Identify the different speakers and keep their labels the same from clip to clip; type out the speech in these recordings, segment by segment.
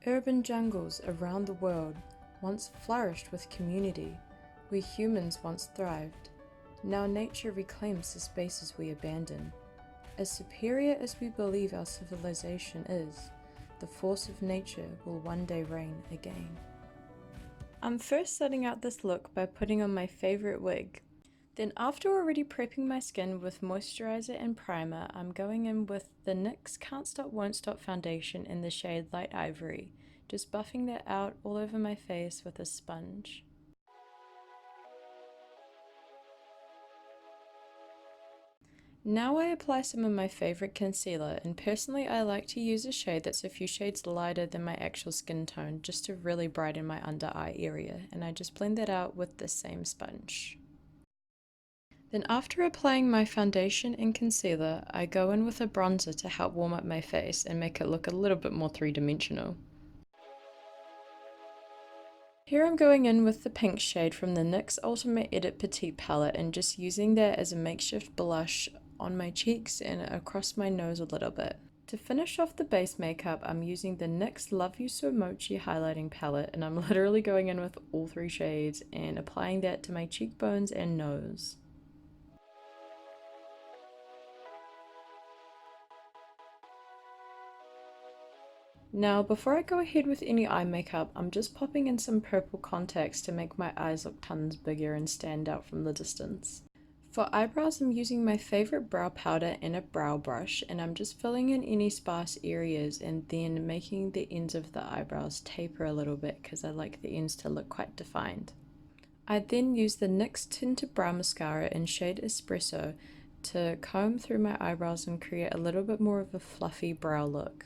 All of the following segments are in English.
Speaker 1: Urban jungles around the world once flourished with community, where humans once thrived. Now nature reclaims the spaces we abandon. As superior as we believe our civilization is, the force of nature will one day reign again. I'm first starting out this look by putting on my favorite wig. Then after already prepping my skin with moisturizer and primer, I'm going in with the NYX Can't Stop Won't Stop foundation in the shade Light Ivory, just buffing that out all over my face with a sponge. Now I apply some of my favorite concealer, and personally I like to use a shade that's a few shades lighter than my actual skin tone just to really brighten my under eye area, and I just blend that out with the same sponge. Then after applying my foundation and concealer, I go in with a bronzer to help warm up my face and make it look a little bit more three-dimensional. Here I'm going in with the pink shade from the NYX Ultimate Edit Petite palette and just using that as a makeshift blush on my cheeks and across my nose a little bit. To finish off the base makeup, I'm using the NYX Love You So Mochi highlighting palette, and I'm literally going in with all three shades and applying that to my cheekbones and nose. Now, before I go ahead with any eye makeup, I'm just popping in some purple contacts to make my eyes look tons bigger and stand out from the distance. For eyebrows, I'm using my favorite brow powder and a brow brush, and I'm just filling in any sparse areas and then making the ends of the eyebrows taper a little bit because I like the ends to look quite defined. I then use the NYX Tinted Brow Mascara in shade Espresso to comb through my eyebrows and create a little bit more of a fluffy brow look.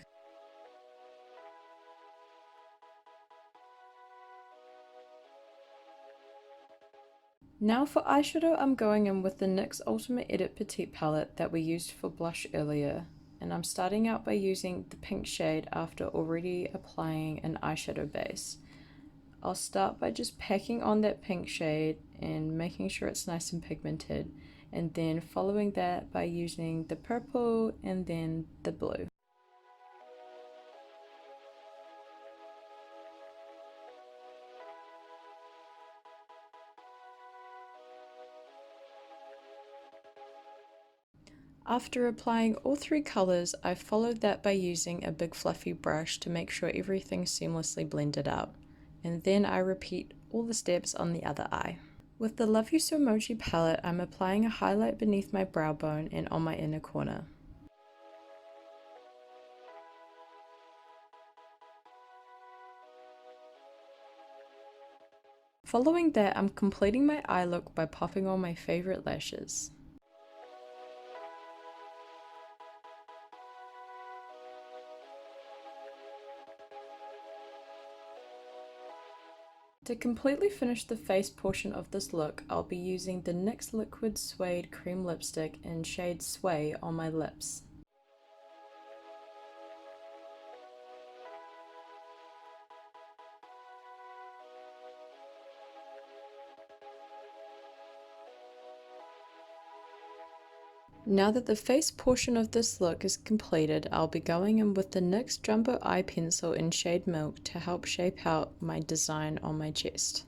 Speaker 1: Now for eyeshadow, I'm going in with the NYX Ultimate Edit Petite palette that we used for blush earlier, and I'm starting out by using the pink shade after already applying an eyeshadow base. I'll start by just packing on that pink shade and making sure it's nice and pigmented, and then following that by using the purple and then the blue. After applying all three colors, I followed that by using a big fluffy brush to make sure everything's seamlessly blended out. And then I repeat all the steps on the other eye. With the Love You So Mochi palette, I'm applying a highlight beneath my brow bone and on my inner corner. Following that, I'm completing my eye look by popping on my favorite lashes. To completely finish the face portion of this look, I'll be using the NYX Liquid Suede Cream Lipstick in shade Sway on my lips. Now that the face portion of this look is completed, I'll be going in with the NYX Jumbo Eye Pencil in shade Milk to help shape out my design on my chest.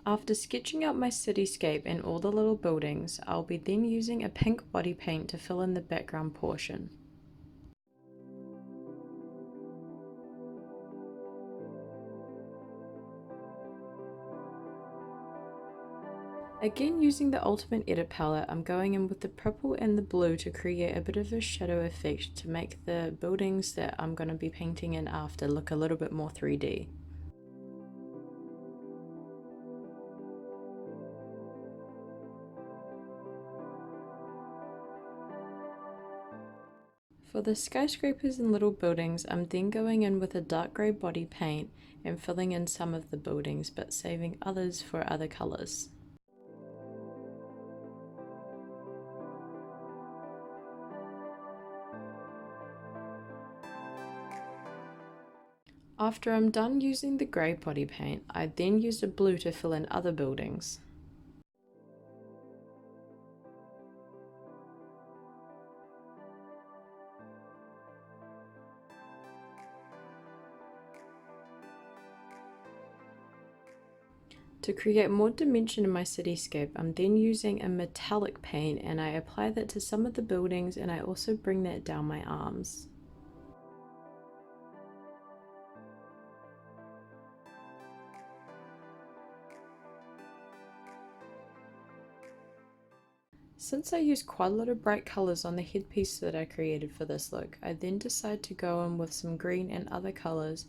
Speaker 1: After sketching out my cityscape and all the little buildings, I'll be then using a pink body paint to fill in the background portion. Again, using the Ultimate Edit palette, I'm going in with the purple and the blue to create a bit of a shadow effect to make the buildings that I'm going to be painting in after look a little bit more 3D. For the skyscrapers and little buildings, I'm then going in with a dark grey body paint and filling in some of the buildings but saving others for other colours. After I'm done using the grey body paint, I then use a blue to fill in other buildings. To create more dimension in my cityscape, I'm then using a metallic paint and I apply that to some of the buildings and I also bring that down my arms. Since I used quite a lot of bright colours on the headpiece that I created for this look, I then decided to go in with some green and other colours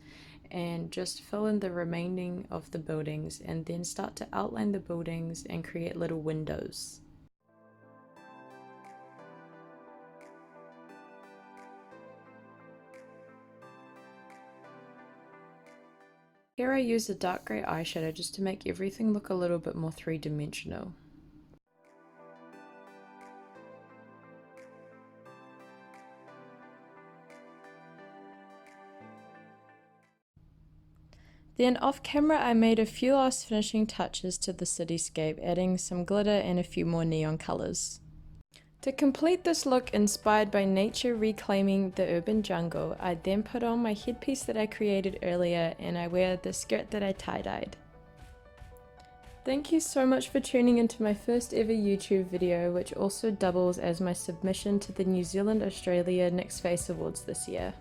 Speaker 1: and just fill in the remaining of the buildings and then start to outline the buildings and create little windows. Here I use a dark grey eyeshadow just to make everything look a little bit more three-dimensional. Then off camera I made a few last finishing touches to the cityscape, adding some glitter and a few more neon colours. To complete this look inspired by nature reclaiming the urban jungle, I then put on my headpiece that I created earlier and I wear the skirt that I tie-dyed. Thank you so much for tuning into my first ever YouTube video, which also doubles as my submission to the New Zealand Australia Nyx Face Awards this year.